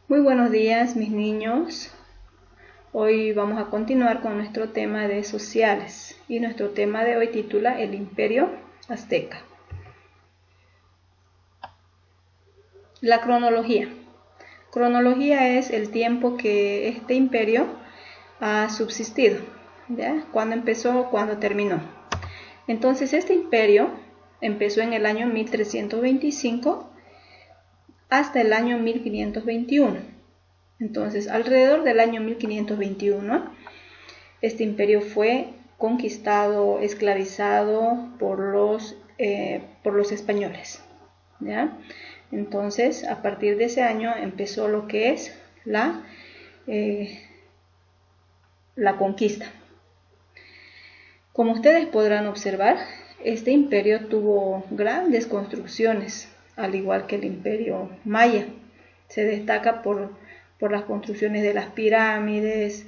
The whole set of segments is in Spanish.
Muy buenos días, mis niños. Hoy vamos a continuar con nuestro tema de sociales y nuestro tema de hoy titula El Imperio Azteca. La cronología. Cronología es el tiempo que este imperio ha subsistido, ¿ya? Cuándo empezó, cuándo terminó. Entonces este imperio empezó en el año 1325 hasta el año 1521. Entonces, alrededor del año 1521, este imperio fue conquistado, esclavizado por los españoles, ¿ya? Entonces, a partir de ese año empezó lo que es la conquista. Como ustedes podrán observar, este imperio tuvo grandes construcciones, al igual que el imperio maya. Se destaca por las construcciones de las pirámides,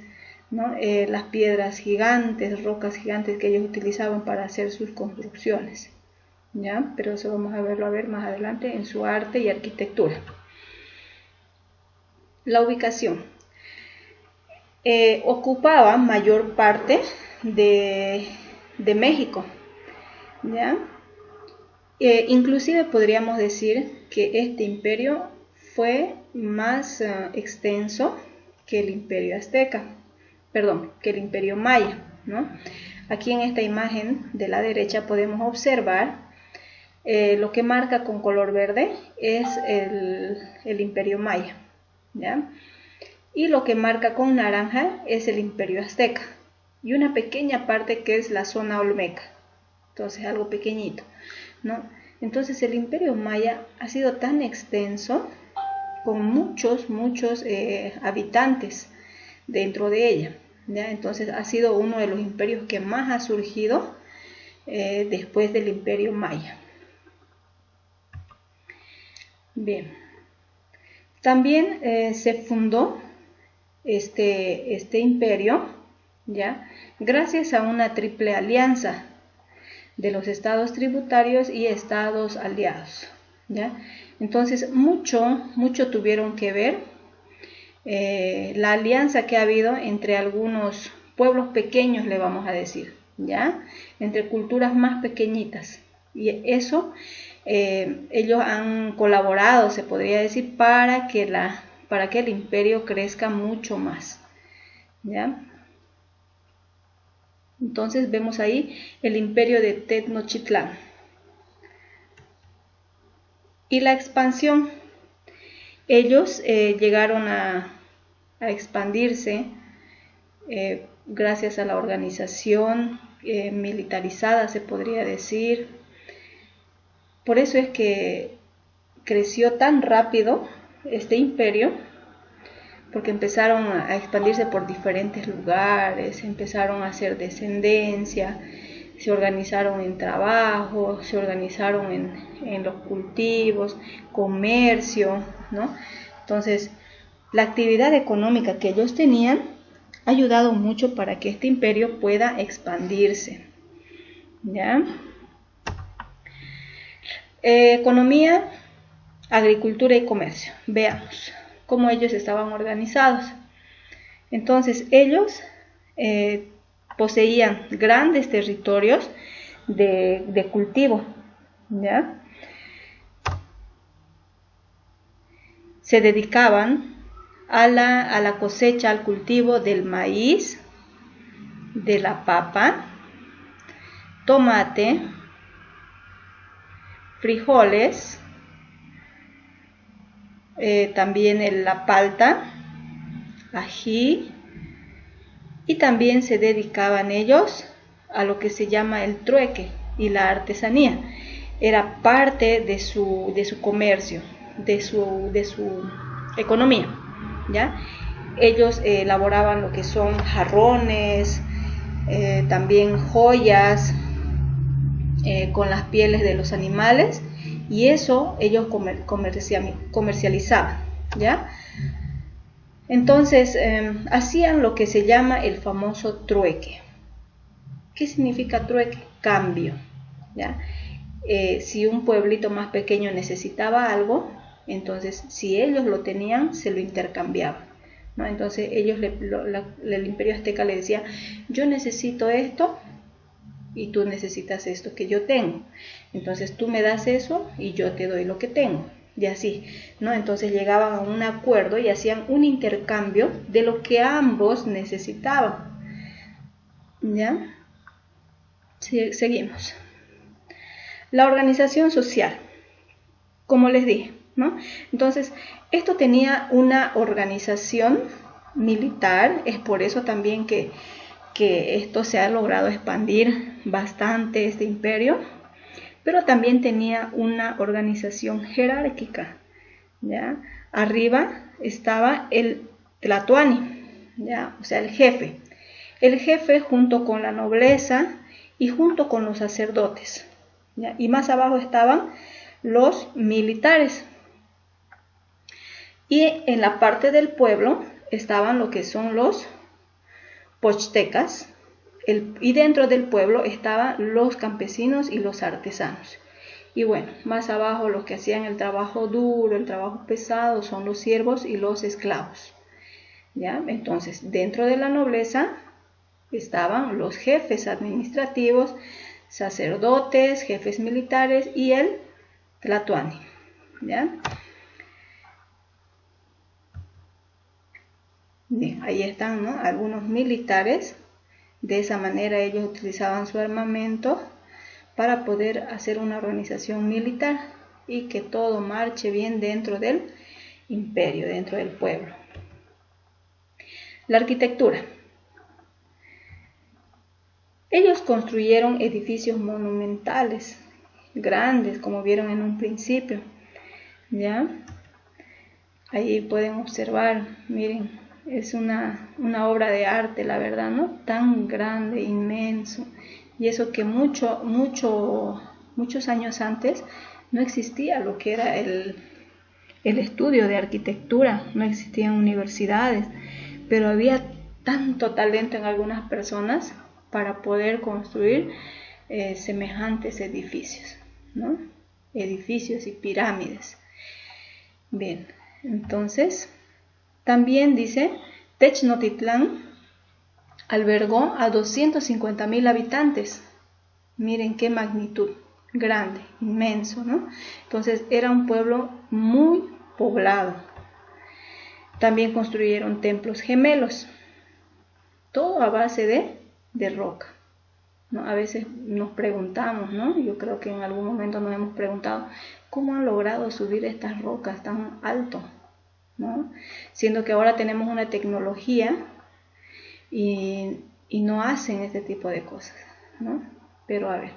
¿no? Las piedras gigantes, rocas gigantes que ellos utilizaban para hacer sus construcciones, ¿ya? Pero eso vamos a verlo más adelante en su arte y arquitectura. La ubicación. Ocupaba mayor parte de México, ¿ya? Inclusive podríamos decir que este imperio fue más extenso que el imperio azteca, que el imperio maya, ¿no? Aquí en esta imagen de la derecha podemos observar lo que marca con color verde es el imperio maya, ¿ya? Y lo que marca con naranja es el imperio azteca y una pequeña parte que es la zona olmeca, entonces algo pequeñito, ¿no? Entonces el imperio maya ha sido tan extenso con muchos habitantes dentro de ella, ¿ya? Entonces ha sido uno de los imperios que más ha surgido después del imperio maya. Bien, también se fundó este imperio, ¿ya? Gracias a una triple alianza de los estados tributarios y estados aliados, ¿ya? Entonces mucho tuvieron que ver la alianza que ha habido entre algunos pueblos pequeños, le vamos a decir, ¿ya? Entre culturas más pequeñitas, y eso ellos han colaborado, se podría decir, para que el imperio crezca mucho más, ¿ya? Entonces vemos ahí el imperio de Tenochtitlán. Y la expansión. Ellos llegaron a expandirse gracias a la organización militarizada, se podría decir. Por eso es que creció tan rápido este imperio, porque empezaron a expandirse por diferentes lugares, empezaron a hacer descendencia, se organizaron en trabajo, se organizaron en los cultivos, comercio, ¿no? Entonces, la actividad económica que ellos tenían ha ayudado mucho para que este imperio pueda expandirse, ¿ya? Economía, agricultura y comercio. Veamos cómo ellos estaban organizados. Entonces, ellos poseían grandes territorios de cultivo, ¿ya? Se dedicaban a la cosecha, al cultivo del maíz, de la papa, tomate, frijoles, también la palta, ají, y también se dedicaban ellos a lo que se llama el trueque y la artesanía. Era parte de su comercio, de su economía, ¿ya? Ellos elaboraban lo que son jarrones, también joyas con las pieles de los animales, y eso ellos comercializaban, ¿ya? Entonces hacían lo que se llama el famoso trueque. ¿Qué significa trueque? Cambio, ¿ya? Si un pueblito más pequeño necesitaba algo, Entonces, si ellos lo tenían, se lo intercambiaban, ¿no? Entonces, el imperio azteca le decía, yo necesito esto y tú necesitas esto que yo tengo. Entonces, tú me das eso y yo te doy lo que tengo. Y así, ¿no? Entonces llegaban a un acuerdo y hacían un intercambio de lo que ambos necesitaban. ¿Ya? Sí, seguimos. La organización social, como les dije, ¿no? Entonces, esto tenía una organización militar, es por eso también que esto se ha logrado expandir bastante, este imperio, pero también tenía una organización jerárquica, ¿ya? Arriba estaba el Tlatoani, ¿ya? O sea, el jefe junto con la nobleza y junto con los sacerdotes, ¿ya? Y más abajo estaban los militares, y en la parte del pueblo estaban lo que son los pochtecas, y dentro del pueblo estaban los campesinos y los artesanos. Y bueno, más abajo los que hacían el trabajo duro, el trabajo pesado, son los siervos y los esclavos. ¿Ya? Entonces, dentro de la nobleza estaban los jefes administrativos, sacerdotes, jefes militares y el Tlatoani. ¿Ya? Bien, ahí están, ¿no? Algunos militares. De esa manera ellos utilizaban su armamento para poder hacer una organización militar y que todo marche bien dentro del imperio, dentro del pueblo. La arquitectura. Ellos construyeron edificios monumentales, grandes, como vieron en un principio. ¿Ya? Ahí pueden observar, miren, es una obra de arte, la verdad, ¿no? Tan grande, inmenso. Y eso que muchos años antes no existía lo que era el estudio de arquitectura, no existían universidades, pero había tanto talento en algunas personas para poder construir semejantes edificios, ¿no? Edificios y pirámides. Bien, entonces, también dice, Tenochtitlán albergó a 250,000 habitantes. Miren qué magnitud, grande, inmenso, ¿no? Entonces era un pueblo muy poblado. También construyeron templos gemelos, todo a base de roca, ¿no? A veces nos preguntamos, ¿no? Yo creo que en algún momento nos hemos preguntado, ¿cómo han logrado subir estas rocas tan alto? ¿No? Siendo que ahora tenemos una tecnología y no hacen este tipo de cosas, ¿no? Pero a ver,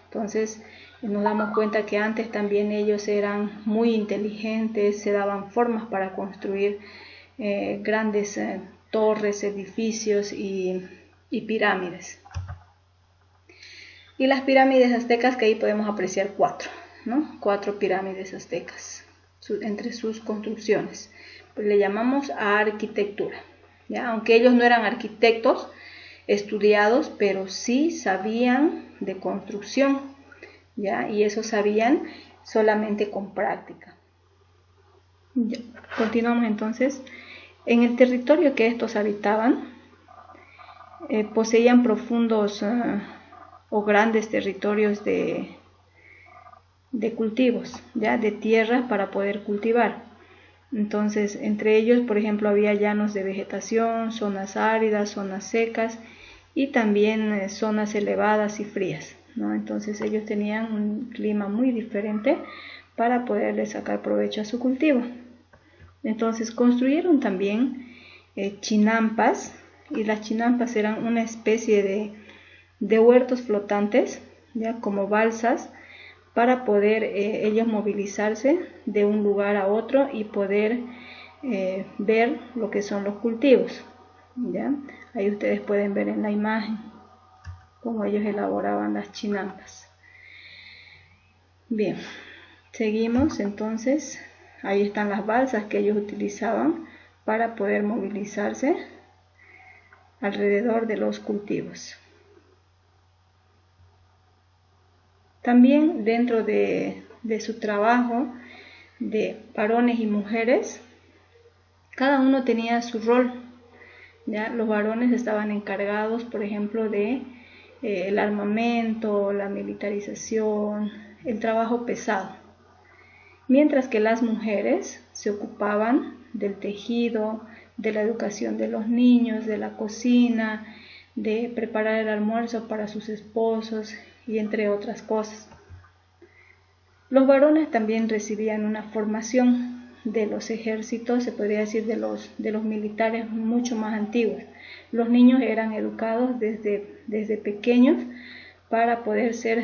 entonces nos damos cuenta que antes también ellos eran muy inteligentes, se daban formas para construir grandes torres, edificios y pirámides. Y las pirámides aztecas, que ahí podemos apreciar 4, ¿no? 4 pirámides aztecas entre sus construcciones. Pues le llamamos arquitectura, ¿ya? Aunque ellos no eran arquitectos estudiados, pero sí sabían de construcción, ¿ya? Y eso sabían solamente con práctica. Ya. Continuamos entonces. En el territorio que estos habitaban, poseían profundos o grandes territorios de cultivos, ¿ya? De tierra para poder cultivar. Entonces, entre ellos, por ejemplo, había llanos de vegetación, zonas áridas, zonas secas y también zonas elevadas y frías, ¿no? Entonces, ellos tenían un clima muy diferente para poderle sacar provecho a su cultivo. Entonces, construyeron también chinampas, y las chinampas eran una especie de huertos flotantes, ya como balsas, para poder ellos movilizarse de un lugar a otro y poder ver lo que son los cultivos, ¿ya? Ahí ustedes pueden ver en la imagen cómo ellos elaboraban las chinampas. Bien, seguimos entonces. Ahí están las balsas que ellos utilizaban para poder movilizarse alrededor de los cultivos. También dentro de su trabajo de varones y mujeres, cada uno tenía su rol. ¿Ya? Los varones estaban encargados, por ejemplo, de el armamento, la militarización, el trabajo pesado, mientras que las mujeres se ocupaban del tejido, de la educación de los niños, de la cocina, de preparar el almuerzo para sus esposos y entre otras cosas. Los varones también recibían una formación de los ejércitos, se podría decir de los militares mucho más antiguos. Los niños eran educados desde pequeños para poder ser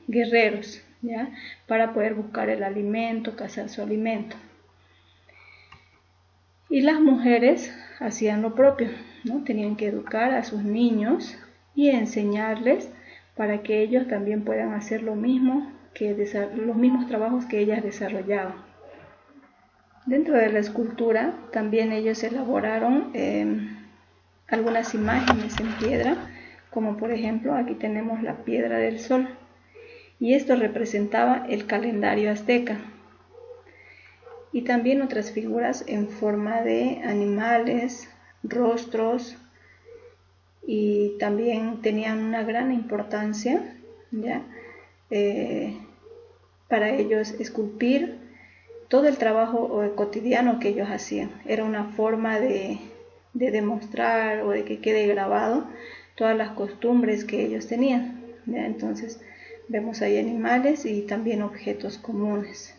guerreros, ¿ya? Para poder buscar el alimento, cazar su alimento. Y las mujeres hacían lo propio, ¿no? Tenían que educar a sus niños y enseñarles para que ellos también puedan hacer lo mismo, los mismos trabajos que ellas desarrollaban. Dentro de la escultura también ellos elaboraron algunas imágenes en piedra, como por ejemplo aquí tenemos la piedra del sol, y esto representaba el calendario azteca. Y también otras figuras en forma de animales, rostros, y también tenían una gran importancia, ¿ya? Para ellos esculpir todo el trabajo cotidiano que ellos hacían. Era una forma de demostrar o de que quede grabado todas las costumbres que ellos tenían, ¿ya? Entonces vemos ahí animales y también objetos comunes.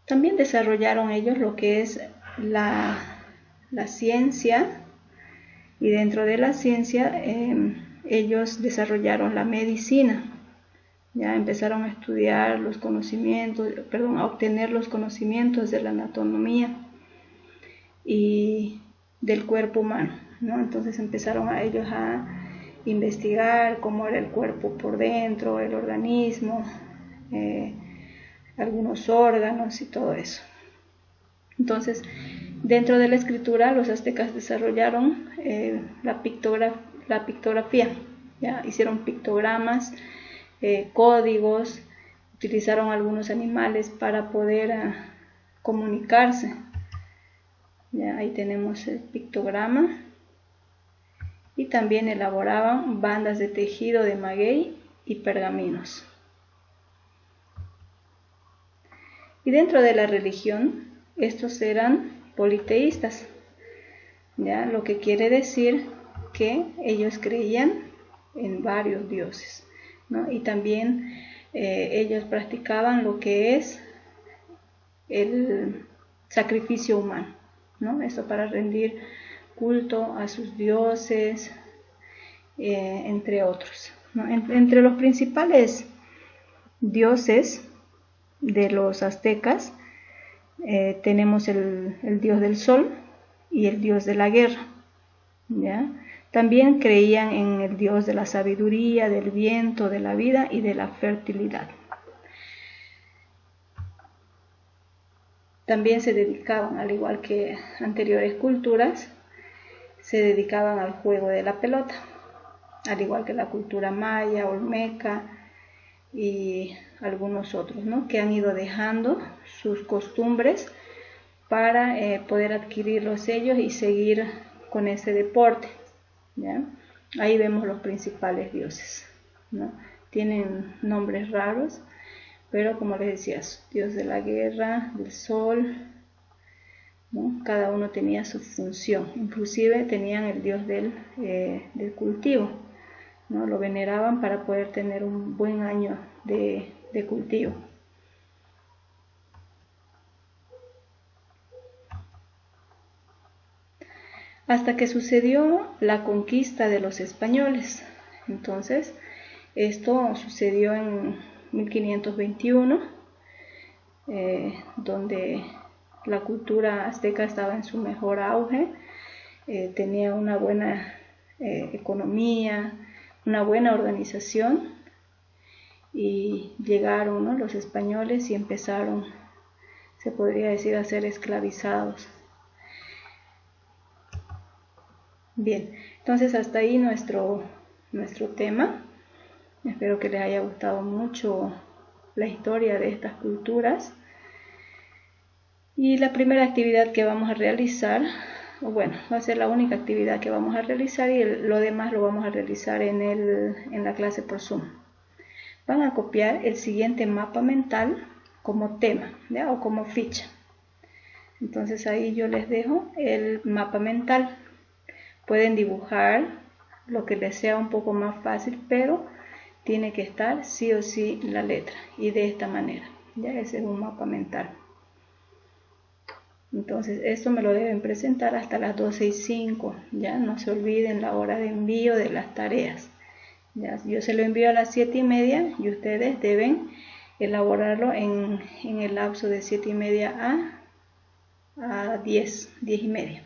También desarrollaron ellos lo que es la ciencia, y dentro de la ciencia ellos desarrollaron la medicina. Ya empezaron a estudiar los conocimientos, a obtener los conocimientos de la anatomía y del cuerpo humano, ¿no? Entonces empezaron a ellos a investigar cómo era el cuerpo por dentro, el organismo, algunos órganos y todo eso. Entonces, dentro de la escritura, los aztecas desarrollaron la pictografía, ¿ya? Hicieron pictogramas, códigos, utilizaron algunos animales para poder comunicarse. ¿Ya? Ahí tenemos el pictograma, y también elaboraban bandas de tejido de maguey y pergaminos. Y dentro de la religión, estos eran politeístas, ¿ya? Lo que quiere decir que ellos creían en varios dioses, ¿no? Y también ellos practicaban lo que es el sacrificio humano, ¿no? Esto para rendir culto a sus dioses, entre otros, ¿no? Entre los principales dioses de los aztecas tenemos el dios del sol y el dios de la guerra, ¿ya? También creían en el dios de la sabiduría, del viento, de la vida y de la fertilidad. También se dedicaban, al igual que anteriores culturas, se dedicaban al juego de la pelota, al igual que la cultura maya, olmeca y algunos otros, ¿no? Que han ido dejando sus costumbres para poder adquirirlos ellos y seguir con ese deporte, ¿ya? Ahí vemos los principales dioses, ¿no? Tienen nombres raros, pero como les decía, dios de la guerra, del sol, ¿no? Cada uno tenía su función, inclusive tenían el dios del cultivo, ¿no? Lo veneraban para poder tener un buen año de cultivo. Hasta que sucedió la conquista de los españoles. Entonces, esto sucedió en 1521, donde la cultura azteca estaba en su mejor auge, tenía una buena economía, una buena organización, y llegaron, ¿no?, los españoles y empezaron, se podría decir, a ser esclavizados. Bien, entonces hasta ahí nuestro tema. Espero que les haya gustado mucho la historia de estas culturas. Y la primera actividad que vamos a realizar, bueno, va a ser la única actividad que vamos a realizar, y lo demás lo vamos a realizar en la clase por Zoom. Van a copiar el siguiente mapa mental como tema, ¿ya? O como ficha. Entonces ahí yo les dejo el mapa mental. Pueden dibujar lo que les sea un poco más fácil, pero tiene que estar sí o sí la letra, y de esta manera, ¿ya? Ese es un mapa mental. Entonces esto me lo deben presentar hasta las 12:05, ya no se olviden la hora de envío de las tareas. Ya, yo se lo envío a las 7:30 y ustedes deben elaborarlo en el lapso de 7:30 a 10:30.